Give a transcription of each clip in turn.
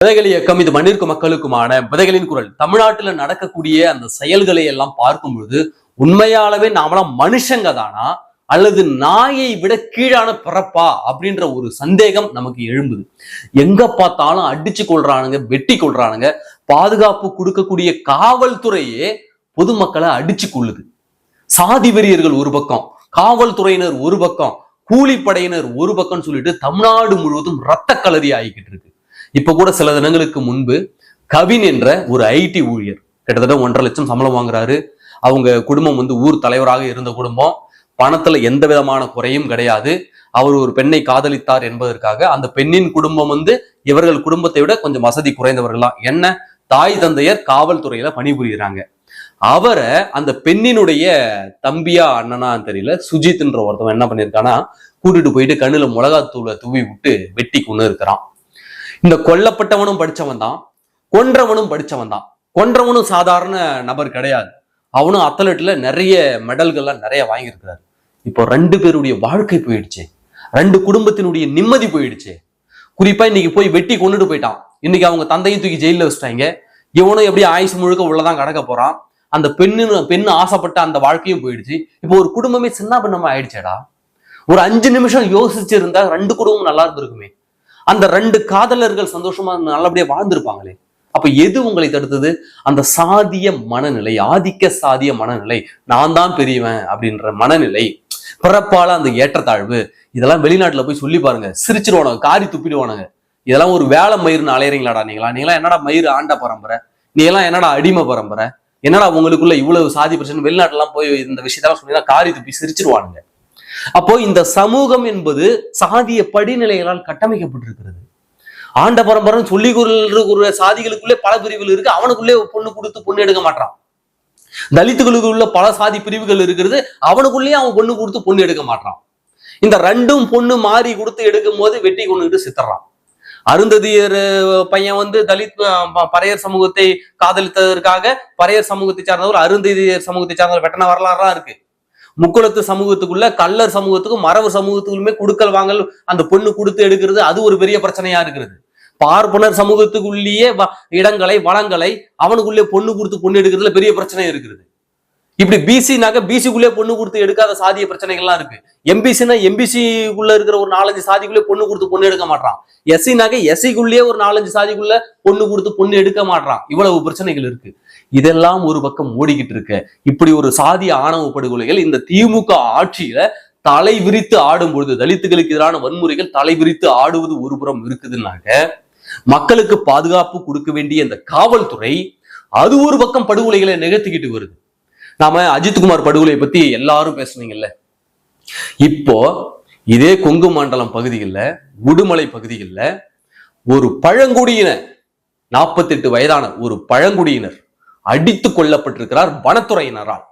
விதைகள் இயக்கம் இது மண்ணிற்கு மக்களுக்குமான விதைகளின் குரல். தமிழ்நாட்டுல நடக்கக்கூடிய அந்த செயல்களை எல்லாம் பார்க்கும் பொழுது உண்மையாலவே நாமெல்லாம் மனுஷங்க தானா அல்லது நாயை விட கீழான பிறப்பா அப்படின்ற ஒரு சந்தேகம் நமக்கு எழும்புது. எங்க பார்த்தாலும் அடிச்சு கொள்றானுங்க, வெட்டி கொள்றானுங்க. பாதுகாப்பு கொடுக்கக்கூடிய காவல்துறையே பொதுமக்களை அடிச்சு கொள்ளுது. சாதி வெறியர்கள் ஒரு பக்கம், காவல்துறையினர் ஒரு பக்கம், கூலிப்படையினர் ஒரு பக்கம் சொல்லிட்டு தமிழ்நாடு முழுவதும் ரத்த களரி ஆகிக்கிட்டு இருக்கு. இப்ப கூட சில தினங்களுக்கு முன்பு கவின் என்ற ஒரு ஐடி ஊழியர் கிட்டத்தட்ட 1.5 லட்சம் சம்பளம் வாங்குறாரு. அவங்க குடும்பம் ஊர் தலைவராக இருந்த குடும்பம். பணத்துல எந்த விதமான குறையும் கிடையாது. அவர் ஒரு பெண்ணை காதலித்தார் என்பதற்காக அந்த பெண்ணின் குடும்பம் இவர்கள் குடும்பத்தை விட கொஞ்சம் வசதி குறைந்தவர்களாம். என்ன, தாய் தந்தையர் காவல்துறையில பணிபுரிகிறாங்க. அவரை அந்த பெண்ணினுடைய தம்பியா அண்ணனா தெரியல, சுஜித்ன்ற ஒருத்தவன் என்ன பண்ணிருக்கானா, கூட்டிட்டு போயிட்டு கண்ணுல மிளகாத்தூளை தூவி விட்டு வெட்டி கொண்டு இருக்கிறான். இந்த கொல்லப்பட்டவனும் படிச்சவன் தான், கொன்றவனும் படிச்சவன் தான். கொன்றவனும் சாதாரண நபர் கிடையாது. அவனும் அத்லெட்ல நிறைய மெடல்கள்லாம் நிறைய வாங்கியிருக்கிறாரு. இப்போ 2 பேருடைய வாழ்க்கை போயிடுச்சு, 2 குடும்பத்தினுடைய நிம்மதி போயிடுச்சு. குறிப்பா இன்னைக்கு போய் வெட்டி கொண்டுட்டு போயிட்டான். இன்னைக்கு அவங்க தந்தையும் தூக்கி ஜெயில வச்சுட்டாங்க. இவனும் எப்படி ஆயுசு முழுக்க உள்ளதான் கடக்க போறான். அந்த பெண்ணு ஆசைப்பட்ட அந்த வாழ்க்கையும் போயிடுச்சு. இப்போ ஒரு குடும்பமே சின்ன பின்னமா ஆயிடுச்சேடா. ஒரு 5 நிமிஷம் யோசிச்சு இருந்தா 2 குடும்பம் நல்லா இருந்திருக்குமே. அந்த 2 காதலர்கள் சந்தோஷமா நல்லபடியா வாழ்ந்திருப்பாங்களே. அப்ப எது உங்களை தடுத்தது? அந்த சாதிய மனநிலை, ஆதிக்க சாதிய மனநிலை, நான் தான் பெரியவன் அப்படின்ற மனநிலை, பிறப்பால அந்த ஏற்றத்தாழ்வு. இதெல்லாம் வெளிநாட்டுல போய் சொல்லி பாருங்க, சிரிச்சிருவானுங்க, காரி துப்பிடுவானுங்க. இதெல்லாம் ஒரு வேலை மயிர்னு அலையறீங்களாடா நீங்களாம் என்னடா மயிர் ஆண்ட பரம்பரை, நீ எல்லாம் என்னடா அடிமை பரம்பரை, என்னடா உங்களுக்குள்ள இவ்வளவு சாதி பிரச்சனை. வெளிநாட்டுலாம் போய் இந்த விஷயத்தெல்லாம் சொன்னீங்கன்னா காரி துப்பி சிரிச்சிருவானுங்க. அப்போ இந்த சமூகம் என்பது சாதிய படிநிலைகளால் கட்டமைக்கப்பட்டிருக்கிறது. ஆண்ட பரம்பரைன்னு சொல்லி ஒரு சாதிகளுக்குள்ளே பல பிரிவுகள் இருக்கு. அவனுக்குள்ளே பொண்ணு கொடுத்து பொண்ணு எடுக்க மாட்டான். தலித்துகளுக்குள்ள பல சாதி பிரிவுகள் இருக்கிறது. அவனுக்குள்ளேயே அவன் பொண்ணு கொடுத்து பொண்ணு எடுக்க மாட்டான். இந்த 2ம் பொண்ணு மாறி கொடுத்து எடுக்கும் போது வெட்டி கொண்டுட்டு சித்தறான். அருந்ததியர் பையன் தலித் பறையர் சமூகத்தை காதலித்ததற்காக பறையர் சமூகத்தை சார்ந்தவர் அருந்ததியர் சமூகத்தை சார்ந்தவர் வெட்டன வரலாறுலாம் இருக்கு. முக்குளத்து சமூகத்துக்குள்ள கள்ளர் சமூகத்துக்கும் மரபு சமூகத்துக்குள்ளுமே குடுக்கல் வாங்கல் அந்த பொண்ணு கொடுத்து எடுக்கிறது, அது ஒரு பெரிய பிரச்சனையா இருக்கிறது. பார்ப்பனர் சமூகத்துக்குள்ளேயே இடங்களை வளங்களை அவனுக்குள்ளே பொண்ணு கொடுத்து பொண்ணு எடுக்கிறதுல பெரிய பிரச்சனை இருக்கிறது. இப்படி பிசினாக்க பிசிக்குள்ளே பொண்ணு கொடுத்து எடுக்காத சாதிய பிரச்சனைகள்லாம் இருக்கு. எம்பிசினா எம்பிசிக்குள்ள இருக்கிற ஒரு 4-5 சாதிக்குள்ளே பொண்ணு கொடுத்து பொண்ணு எடுக்க மாட்டான். எஸ்சினாக்க எஸ்சிக்குள்ளேயே ஒரு 4-5 சாதிக்குள்ள பொண்ணு கொடுத்து பொண்ணு எடுக்க மாட்டான். இவ்வளவு பிரச்சனைகள் இருக்கு. இதெல்லாம் ஒரு பக்கம் ஓடிக்கிட்டு இருக்க. இப்படி ஒரு சாதிய ஆணவ படுகொலைகள் இந்த திமுக ஆட்சியில தலை விரித்து ஆடும் பொழுது, தலித்துகளுக்கு எதிரான வன்முறைகள் தலை விரித்து ஆடுவது ஒரு புறம் இருக்குதுன்னாக்க, மக்களுக்கு பாதுகாப்பு கொடுக்க வேண்டிய இந்த காவல்துறை அது ஒரு பக்கம் படுகொலைகளை நிகழ்த்திக்கிட்டு வருது. நாம அஜித்குமார் படுகொலை பத்தி எல்லாரும் பேசுனீங்கல்ல. இப்போ இதே கொங்கு மண்டலம் பகுதிகளில், உடுமலை பகுதிகளில் ஒரு பழங்குடியினர், 48 வயதான ஒரு பழங்குடியினர் அடித்து கொல்லப்பட்டிருக்கிறார் வனத்துறையினரால்.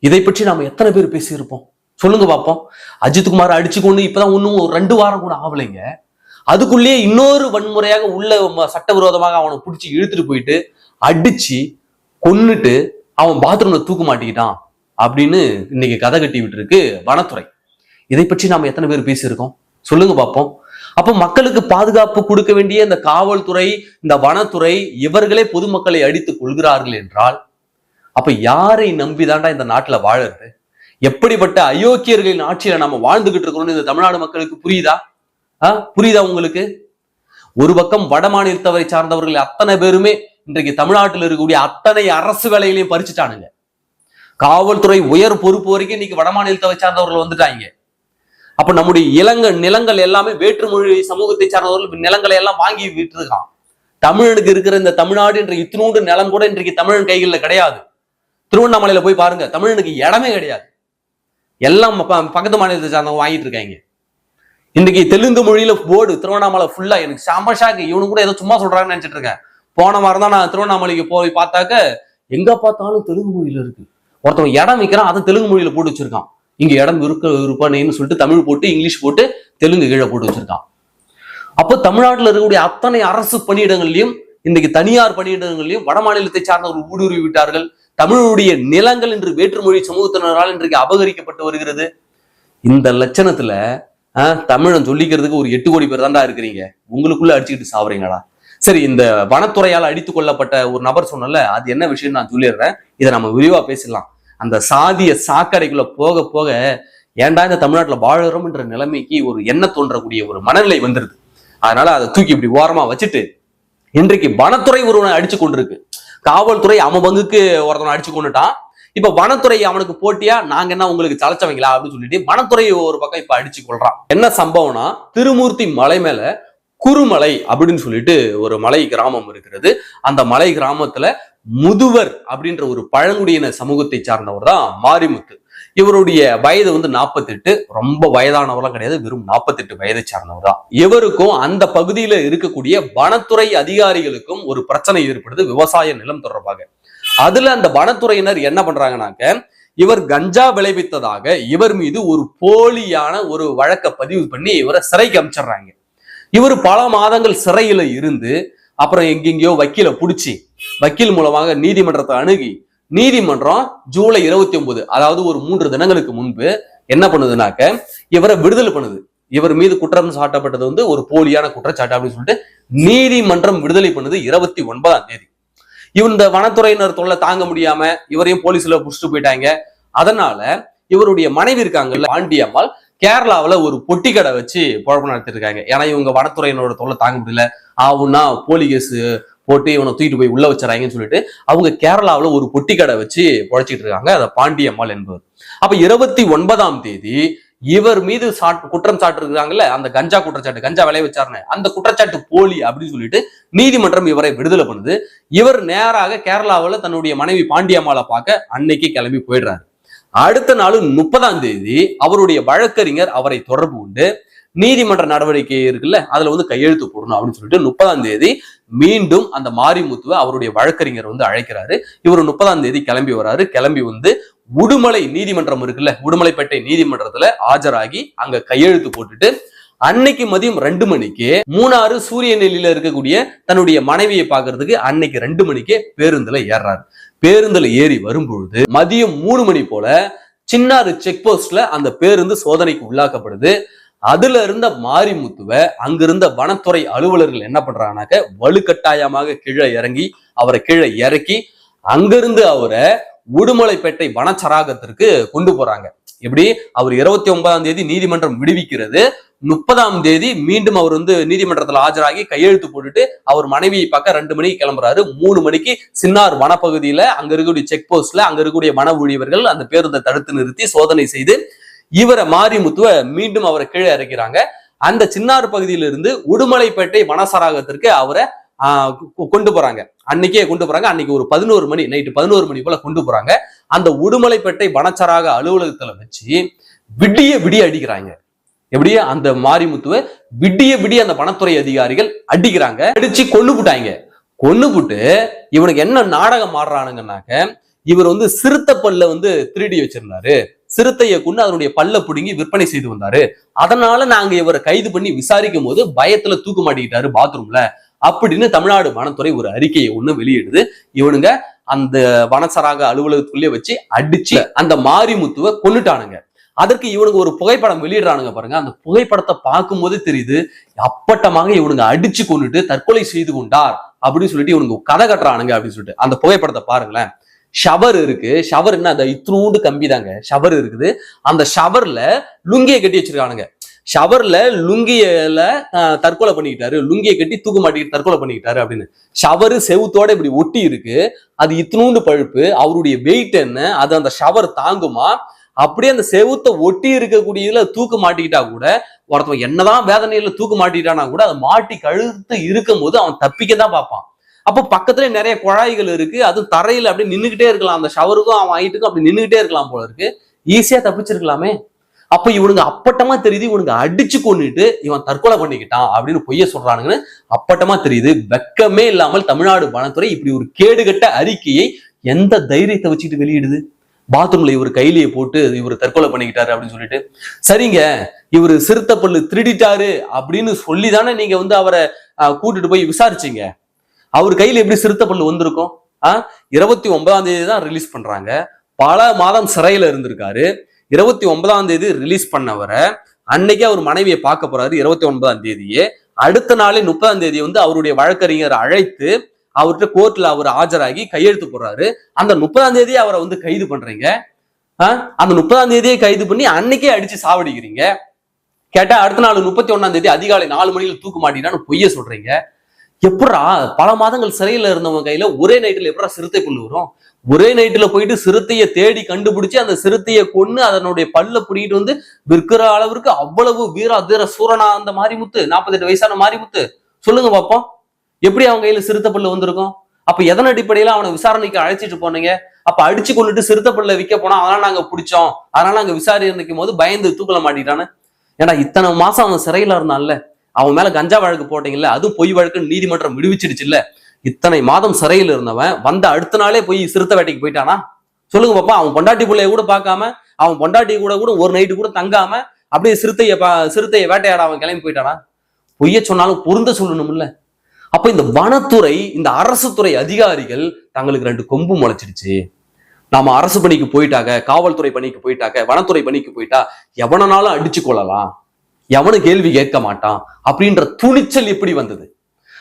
இதை பற்றி நாம எத்தனை பேர் பேசியிருப்போம் சொல்லுங்க பார்ப்போம். அஜித்குமார் அடிச்சு கொண்டு இப்பதான் ஒன்னும் 2 வாரம் கூட ஆகலைங்க. அதுக்குள்ளேயே இன்னொரு வன்முறையாக உள்ள சட்டவிரோதமாக அவனை பிடிச்சி இழுத்துட்டு போயிட்டு அடிச்சு கொன்னுட்டு அவன் பாத்ரூம்ல தூக்க மாட்டிக்கிட்டான் அப்படின்னு இன்னைக்கு கதை கட்டி விட்டு இருக்கு வனத்துறை. இதை பற்றி நாம எத்தனை பேர் பேசியிருக்கோம் சொல்லுங்க பார்ப்போம். அப்போ மக்களுக்கு பாதுகாப்பு கொடுக்க வேண்டிய இந்த காவல்துறை, இந்த வனத்துறை, இவர்களே பொதுமக்களை அடித்துக் கொள்கிறார்கள் என்றால் அப்ப யாரை நம்பிதாண்டா இந்த நாட்டுல வாழறது? எப்படிப்பட்ட அயோக்கியர்களின் ஆட்சியில நம்ம வாழ்ந்துகிட்டு இருக்கோம்னு இந்த தமிழ்நாடு மக்களுக்கு புரியுதா? புரியுதா உங்களுக்கு? ஒரு பக்கம் வட மாநிலத்தவரை சார்ந்தவர்கள் அத்தனை பேருமே இன்றைக்கு தமிழ்நாட்டில் இருக்கக்கூடிய அத்தனை அரசு வேலைகளையும் பறிச்சுட்டானுங்க. காவல்துறை உயர் பொறுப்பு வரைக்கும் இன்னைக்கு வட மாநிலத்தை சார்ந்தவர்கள் வந்துட்டாங்க. அப்ப நம்முடைய நிலங்கள் எல்லாமே வேற்றுமொழி சமூகத்தை சார்ந்தவர்கள் நிலங்களை எல்லாம் வாங்கி விட்டு இருக்கான். தமிழனுக்கு இருக்கிற இந்த தமிழ்நாடு என்ற இத்தினூண்டு நிலம் கூட இன்றைக்கு தமிழன் கைகளில் கிடையாது. திருவண்ணாமலையில போய் பாருங்க, தமிழனுக்கு இடமே கிடையாது. எல்லாம் பக்கத்து மாநிலத்தை சார்ந்தவங்க வாங்கிட்டு இருக்காங்க. இன்னைக்கு தெலுங்கு மொழியில போர்டு திருவண்ணாமலை ஃபுல்லா. எனக்கு சாமஷாக்கு இவனு கூட ஏதோ சும்மா சொல்றாங்கன்னு நினைச்சிட்டு இருக்கேன். போன வாரம் தான் நான் திருவண்ணாமலைக்கு போய் பார்த்தாக்க எங்க பார்த்தாலும் தெலுங்கு மொழியில இருக்கு. ஒருத்தவங்க இடம் வைக்கிறான், அதை தெலுங்கு மொழியில போட்டு வச்சிருக்கான். இங்க இடம் இருப்பானேன்னு சொல்லிட்டு தமிழ் போட்டு இங்கிலீஷ் போட்டு தெலுங்கு கீழே போட்டு வச்சிருக்கான். அப்போ தமிழ்நாட்டில் இருக்கக்கூடிய அத்தனை அரசு பணியிடங்கள்லையும் இன்னைக்கு தனியார் பணியிடங்கள்லையும் வட மாநிலத்தை சார்ந்தவர்கள் ஊடுருவி விட்டார்கள். தமிழுடைய நிலங்கள் இன்று வேற்றுமொழி சமூகத்தினரால் இன்றைக்கு அபகரிக்கப்பட்டு வருகிறது. இந்த லட்சணத்துல தமிழன் சொல்லிக்கிறதுக்கு ஒரு 8 கோடி பேர் தாண்டா இருக்கிறீங்க. உங்களுக்குள்ள அடிச்சுக்கிட்டு சாவறீங்களா? சரி, இந்த வனத்துறையால் அடித்துக் கொள்ளப்பட்ட ஒரு நபர் சொன்னல, அது என்ன விஷயம் நான் சொல்லிடுறேன். இதை நம்ம விரிவா பேசலாம். அந்த சாதிய சாக்கடைக்குள்ள போக போக ஏன்டா இந்த தமிழ்நாட்டுல வாழறோம் என்ற நிலைமைக்கு ஒரு எண்ண தோன்றக்கூடிய ஒரு மனநிலை வந்துருது. அதனால அதை தூக்கி இப்படி ஓரமா வச்சுட்டு இன்றைக்கு வனத்துறை ஒருவனை அடிச்சு கொண்டிருக்கு. காவல்துறை அவன் பங்குக்கு ஒருத்தனை அடிச்சு கொண்டுட்டான். இப்ப வனத்துறை அவனுக்கு போட்டியா, நாங்க என்ன உங்களுக்கு சளைச்சவங்களா அப்படின்னு சொல்லிட்டு வனத்துறை ஒரு பக்கம் இப்ப அடிச்சு கொள்றான். என்ன சம்பவம்னா, திருமூர்த்தி மலை மேல குறுமலை அப்படின்னு சொல்லிட்டு ஒரு மலை கிராமம் இருக்கிறது. அந்த மலை கிராமத்துல முதுவர் அப்படின்ற ஒரு பழங்குடியின சமூகத்தை சார்ந்தவர் தான் மாரிமுத்து. இவருடைய வயது 48, ரொம்ப வயதானவர்லாம் கிடையாது, வெறும் 48 வயதை சார்ந்தவர் தான். இவருக்கும் அந்த பகுதியில இருக்கக்கூடிய வனத்துறை அதிகாரிகளுக்கும் ஒரு பிரச்சனை ஏற்படுது விவசாய நிலம் தொடர்பாக. அதுல அந்த வனத்துறையினர் என்ன பண்றாங்கன்னாக்க, இவர் கஞ்சா விளைவித்ததாக இவர் மீது ஒரு போலியான ஒரு வழக்கை பதிவு பண்ணி இவரை சிறைக்கு அமைச்சிடுறாங்க. இவர் பல மாதங்கள் சிறையில இருந்து அப்புறம் எங்கெங்கயோ வக்கீல புடிச்சு வக்கீல் மூலமாக நீதிமன்றத்தை அணுகி நீதிமன்றம் ஜூலை 29, அதாவது ஒரு 3 தினங்களுக்கு முன்பு என்ன பண்ணுதுனாக்க இவரை விடுதலை பண்ணுது. இவர் மீது குற்றம் சாட்டப்பட்டது ஒரு போலியான குற்றச்சாட்டு அப்படின்னு சொல்லிட்டு நீதிமன்றம் விடுதலை பண்ணுது 29ஆம் தேதி. இந்த வனத்துறையினர் தொல்லை தாங்க முடியாம இவரையும் போலீஸ்ல புடிச்சிட்டு போயிட்டாங்க. அதனால இவருடைய மனைவி இருக்காங்கல்ல பாண்டியம்மாள், கேரளாவில் ஒரு பொட்டி கடை வச்சு குழப்பம் நடத்திட்டு இருக்காங்க. ஏன்னா இவங்க வனத்துறையினோட தொல்லை தாங்க முடியல, ஆவுன்னா போலி கேஸ் போட்டு இவனை தூக்கிட்டு போய் உள்ள வச்சுறாங்கன்னு சொல்லிட்டு அவங்க கேரளாவில் ஒரு பொட்டி கடை வச்சு பொழைச்சிட்டு இருக்காங்க. அதை பாண்டியம்மாள் என்பவர். அப்ப 29ஆம் தேதி இவர் மீது குற்றம் சாட்டு அந்த கஞ்சா குற்றச்சாட்டு, கஞ்சா விளைய வச்சாருன்னு அந்த குற்றச்சாட்டு போலி அப்படின்னு சொல்லிட்டு நீதிமன்றம் இவரை விடுதலை பண்ணுது. இவர் நேராக கேரளாவில் தன்னுடைய மனைவி பாண்டியம்மாளை பார்க்க அன்னைக்கு கிளம்பி போயிடுறாரு. அடுத்த நாள் 30ஆம் தேதி அவருடைய வழக்கறிஞர் அவரை தொடர்பு கொண்டு நீதிமன்ற நடவடிக்கை இருக்குல்ல, அதுல கையெழுத்து போடணும் அப்படின்னு சொல்லிட்டு 30ஆம் தேதி மீண்டும் அந்த மாரிமுத்துவை அவருடைய வழக்கறிஞர் அழைக்கிறாரு. இவர் 30ஆம் தேதி கிளம்பி வராரு. கிளம்பி உடுமலை நீதிமன்றம் இருக்குல்ல, உடுமலைப்பேட்டை நீதிமன்றத்துல ஆஜராகி அங்க கையெழுத்து போட்டுட்டு அன்னைக்கு மதியம் 2 மணிக்கு மூணாறு சூரியநெல்லியில இருக்கக்கூடிய தன்னுடைய மனைவியை பார்க்கறதுக்கு அன்னைக்கு 2 மணிக்கே பேருந்துல ஏறாரு. பேருந்துல ஏறி வரும்பொழுது மதியம் 3 மணி போல சின்னாறு செக் போஸ்ட்ல அந்த பேருந்து சோதனைக்கு உள்ளாக்கப்படுது. அதுல இருந்த மாரிமுத்துவை அங்கிருந்த வனத்துறை அலுவலர்கள் என்ன பண்றாங்கனாக்க வலுக்கட்டாயமாக கீழே இறங்கி அவரை கீழே இறக்கி அங்கிருந்து அவரை உடுமலைப்பேட்டை வனச்சராகத்திற்கு கொண்டு போறாங்க. எப்படி அவர் 29ஆம் தேதி நீதிமன்றம் விடுவிக்கிறது, 30ஆம் தேதி மீண்டும் அவர் நீதிமன்றத்துல ஆஜராகி கையெழுத்து போட்டுட்டு அவர் மனைவியை பார்க்க 2 மணிக்கு கிளம்புறாரு. 3 மணிக்கு சின்னார் வனப்பகுதியில அங்க இருக்கக்கூடிய செக் போஸ்ட்ல அங்க இருக்கக்கூடிய வன ஊழியர்கள் அந்த பேருந்தை தடுத்து நிறுத்தி சோதனை செய்து இவரை மாரிமுத்துவை மீண்டும் அவரை கீழே இறக்கிறாங்க. அந்த சின்னார் பகுதியிலிருந்து உடுமலைப்பேட்டை வனசராகத்திற்கு அவரை கொண்டு போறாங்க. அன்னைக்கே கொண்டு போறாங்க. அன்னைக்கு ஒரு 11 மணி, நைட்டு 11 மணி போல கொண்டு போறாங்க. அந்த உடுமலைப்பேட்டை வனச்சராக அலுவலகத்துல வச்சு விடிய விடிய அடிக்கிறாங்க. எப்படியே அந்த மாரிமுத்துவை விடிய விடிய அந்த வனத்துறை அதிகாரிகள் அடிக்கிறாங்க. அடிச்சு கொண்டு போட்டாங்க. கொண்டு போட்டு இவனுக்கு என்ன நாடகம் ஆடுறானுங்கன்னாக்க, இவர் சிறுத்தை பல்ல திருடி வச்சிருந்தாரு, சிறுத்தையை கொண்டு அதனுடைய பல்ல பிடுங்கி விற்பனை செய்து வந்தாரு, அதனால நாங்க இவரை கைது பண்ணி விசாரிக்கும் போது பயத்துல தூக்கு மாட்டிக்கிட்டாரு பாத்ரூம்ல அப்படின்னு தமிழ்நாடு வனத்துறை ஒரு அறிக்கையை வெளியிடுது. இவனுங்க அந்த வனச்சராக அலுவலகத்துக்குள்ளே வச்சு அடிச்சு அந்த மாரிமுத்துவை கொன்னுட்டானுங்க. அதற்கு இவனுக்கு ஒரு புகைப்படம் வெளியிடுறானுங்க பாருங்க. அந்த புகைப்படத்தை பார்க்கும் போது தெரியுது அப்பட்டமாக இவனுங்க அடிச்சு கொண்டுட்டு தற்கொலை செய்து கொண்டார் அப்படின்னு சொல்லிட்டு இவனுக்கு கதை கட்டுறானுங்க அப்படின்னு சொல்லிட்டு. அந்த புகைப்படத்தை பாருங்களேன். ஷவர் இருக்கு. ஷவர் என்ன, அந்த இத்தினூண்டு கம்பி தாங்க ஷவர் இருக்குது. அந்த ஷவர்ல லுங்கியை கட்டி வச்சிருக்கானுங்க. ஷவர்ல லுங்கியில தற்கொலை பண்ணிக்கிட்டாரு, லுங்கியை கட்டி தூக்கு மாட்டிக்கிட்டு தற்கொலை பண்ணிக்கிட்டாரு அப்படின்னு. ஷவரு செவுத்தோட இப்படி ஒட்டி இருக்கு. அது இத்தினூண்டு பழுப்பு. அவருடைய வெயிட் என்ன, அது அந்த ஷவர் தாங்குமா? அப்படியே அந்த செவுத்த ஒட்டி இருக்கக்கூடியதுல தூக்கு மாட்டிக்கிட்டா கூட, ஒருத்தவன் என்னதான் வேதனையில தூக்கு மாட்டிக்கிட்டானா கூட அதை மாட்டி கழுத்து இருக்கும் போது அவன் தப்பிக்க தான் பார்ப்பான். அப்போ பக்கத்துல நிறைய குழாய்கள் இருக்கு. அதுவும் தரையில அப்படி நின்றுகிட்டே இருக்கலாம். அந்த ஷவருக்கும் அவன் ஹைட்டுக்கும் அப்படி நின்றுகிட்டே இருக்கலாம் போல இருக்கு. ஈஸியா தப்பிச்சிருக்கலாமே. அப்ப இவனுங்க அப்பட்டமா தெரியுது இவனுங்க அடிச்சு கொண்டுட்டு இவன் தற்கொலை பண்ணிக்கிட்டான் அப்படின்னு பொய்ய சொல்றானுங்கன்னு அப்பட்டமா தெரியுது. வெக்கமே இல்லாமல் தமிழ்நாடு வனத்துறை இப்படி ஒரு கேடுகட்ட அறிக்கையை எந்த தைரியத்தை வச்சுட்டு வெளியிடுது? பாத்ரூம்ல இவர் கையிலேயே போட்டு இவர் தற்கொலை பண்ணிக்கிட்டாரு அப்படின்னு சொல்லிட்டு. சரிங்க, இவர் சிறுத்தை பல்லு திருடிட்டாரு அப்படின்னு சொல்லிதானே நீங்க அவரை கூட்டிட்டு போய் விசாரிச்சீங்க. அவர் கையில எப்படி சிறுத்தை பல்லு வந்திருக்கும்? 29ஆம் தேதி தான் ரிலீஸ் பண்றாங்க. பல மாதம் சிறையில இருந்திருக்காரு. 29ஆம் தேதி ரிலீஸ் பண்ணவரை அன்னைக்கே அவர் மனைவியை பார்க்க போறாரு 29ஆம் தேதியே. அடுத்த நாளே 30ஆம் தேதி வந்து அவருடைய வழக்கறிஞர் அழைத்து அவர்கிட்ட கோர்ட்ல அவர் ஆஜராகி கையெழுத்து போடுறாரு. அந்த 30ஆம் தேதி அவரை வந்து கைது பண்றீங்க. அந்த 30ஆம் தேதியை கைது பண்ணி அன்னைக்கே அடிச்சு சாவடிக்கிறீங்க. கேட்டா அடுத்த நாள் 31ஆம் தேதி அதிகாலை 4 மணியில் தூக்கு மாட்டினான்னு பொய்ய சொல்றீங்க. எப்படா பல மாதங்கள் சிறையில இருந்தவங்க கையில ஒரே நைட்டுல எப்படா சிறுத்தை புல்லு வரும்? ஒரே நைட்டுல போயிட்டு சிறுத்தையை தேடி கண்டுபிடிச்சு அந்த சிறுத்தையை கொன்னு அதனுடைய பல்ல பிடிக்கிட்டு வந்து விற்கிற அளவிற்கு அவ்வளவு வீரா தீர சூரனா அந்த மாரிமுத்து, 48 வயசான மாரிமுத்து, சொல்லுங்க பாப்போம். எப்படி அவங்க கையில சிறுத்தை பல்லு வந்திருக்கும்? அப்ப எதன் அடிப்படையில அவனை விசாரணைக்கு அழைச்சிட்டு போனீங்க? அப்ப அடிச்சு கொண்டுட்டு சிறுத்தை பல்ல விற்க போனா அதனால நாங்க பிடிச்சோம், அதனால நாங்க விசாரிக்கும் போது பயந்து தூக்கல மாட்டிட்டானு. ஏன்னா இத்தனை மாசம் அவன் சிறையில இருந்தான்ல, அவன் மேல கஞ்சா வழக்கு போட்டீங்கல்ல, அதுவும் பொய் வழக்கு நீதிமன்றம் விடுவிச்சிருச்சு இல்ல. இத்தனை மாதம் சிறையில் இருந்தவன் வந்த அடுத்த நாளே போய் சிறுத்தை வேட்டைக்கு போயிட்டானா? சொல்லுங்க பாப்பா. அவன் பொண்டாட்டி பிள்ளைய கூட பார்க்காம, அவன் பொண்டாட்டி கூட ஒரு நைட்டு கூட தங்காம அப்படியே சிறுத்தையை வேட்டையாட அவன் கிளம்பி போயிட்டானா? பொய்ய சொன்னாலும் பொருந்த சொல்லணும்ல. அப்ப இந்த வனத்துறை, இந்த அரசு துறை அதிகாரிகள் தங்களுக்கு 2 கொம்பு முளைச்சிடுச்சு. நாம அரசு பணிக்கு போயிட்டாங்க, காவல்துறை பணிக்கு போயிட்டாங்க, வனத்துறை பணிக்கு போயிட்டா எவனாலும் அடிச்சு கொள்ளலாம், எவனு கேள்வி கேட்க மாட்டான் அப்படின்ற துணிச்சல் எப்படி வந்தது?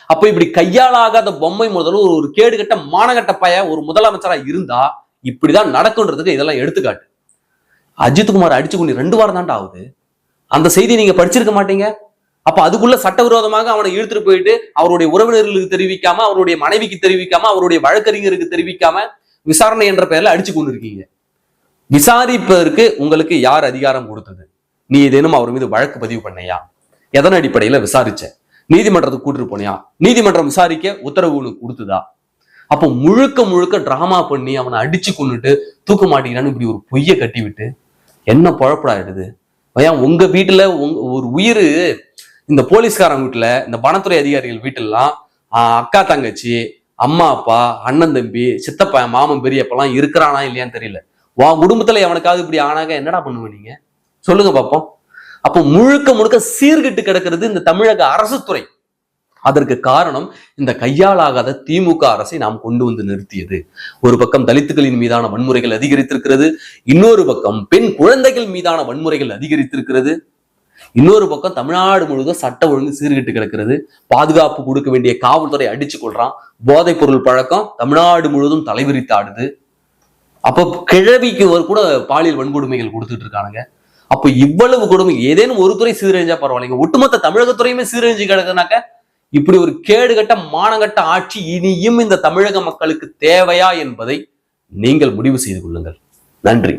அப்ப இப்படி கையாளாகாத பொம்மை முதல்ல ஒரு கேடுகட்ட மானகட்ட பைய ஒரு முதலமைச்சரா இருந்தா இப்படிதான் நடக்கும்ன்றதுக்கு இதெல்லாம் எடுத்துக்காட்டு. அஜித்குமார் அடிச்சு கொண்டு 2 வாரம் தான்டா ஆகுது. அந்த செய்தி நீங்க படிச்சிருக்க மாட்டீங்க. அப்ப அதுக்குள்ள சட்டவிரோதமாக அவனை இழுத்துட்டு போயிட்டு அவருடைய உறவினர்களுக்கு தெரிவிக்காம, அவருடைய மனைவிக்கு தெரிவிக்காம, அவருடைய வழக்கறிஞருக்கு தெரிவிக்காம விசாரணை என்ற பெயர்ல அடிச்சு கொண்டு இருக்கீங்க. விசாரிப்பதற்கு உங்களுக்கு யார் அதிகாரம் கொடுத்தது? நீ ஏதேனும் அவர் மீது வழக்கு பதிவு பண்ணையா? எதன் அடிப்படையில விசாரிச்ச? நீதிமன்றத்துக்கு கூட்டிட்டு போனியா? நீதிமன்றம் விசாரிக்க உத்தரவு உனக்கு கொடுத்துதா? அப்போ முழுக்க முழுக்க டிராமா பண்ணி அவனை அடிச்சு கொண்டுட்டு தூக்க மாட்டீங்கன்னு இப்படி ஒரு பொய்ய கட்டி விட்டு என்ன பொழப்படாயிடுது? உங்க வீட்டுல ஒரு உயிர், இந்த போலீஸ்காரன் வீட்டுல, இந்த வனத்துறை அதிகாரிகள் வீட்டுலாம் அக்கா தங்கச்சி, அம்மா அப்பா, அண்ணன் தம்பி, சித்தப்பா, மாமன், பெரியப்பெல்லாம் இருக்கிறானா இல்லையான்னு தெரியல. உன் குடும்பத்துல எவனுக்காவது இப்படி ஆனாக என்னடா பண்ணுவ நீங்க? சொல்லுங்க பாப்போம். அப்போ முழுக்க முழுக்க சீர்கிட்டு கிடக்கிறது இந்த தமிழக அரசு துறை. அதற்கு காரணம் இந்த கையாளாகாத திமுக அரசை நாம் கொண்டு வந்து நிறுத்தியது. ஒரு பக்கம் தலித்துகளின் மீதான வன்முறைகள் அதிகரித்திருக்கிறது, இன்னொரு பக்கம் பெண் குழந்தைகள் மீதான வன்முறைகள் அதிகரித்திருக்கிறது, இன்னொரு பக்கம் தமிழ்நாடு முழுவதும் சட்ட ஒழுங்கு சீர்கிட்டு கிடக்கிறது. பாதுகாப்பு கொடுக்க வேண்டிய காவல்துறை அடிச்சு கொள்றான். போதைப் பொருள் பழக்கம் தமிழ்நாடு முழுவதும் தலைவிரித்தாடுது. அப்போ கிழவிக்கு கூட பாலியல் வன்கொடுமைகள் கொடுத்துட்டு இருக்கானுங்க. அப்ப இவ்வளவு கொடுமை ஏதேனும் ஒரு துறை சீரழிஞ்சா பரவாயில்லைங்க, ஒட்டுமொத்த தமிழகத்துறையுமே சீரழிஞ்சு கிடக்குனாக்க இப்படி ஒரு கேடுகட்ட மானகட்ட ஆட்சி இனியும் இந்த தமிழக மக்களுக்கு தேவையா என்பதை நீங்கள் முடிவு செய்து கொள்ளுங்கள். நன்றி.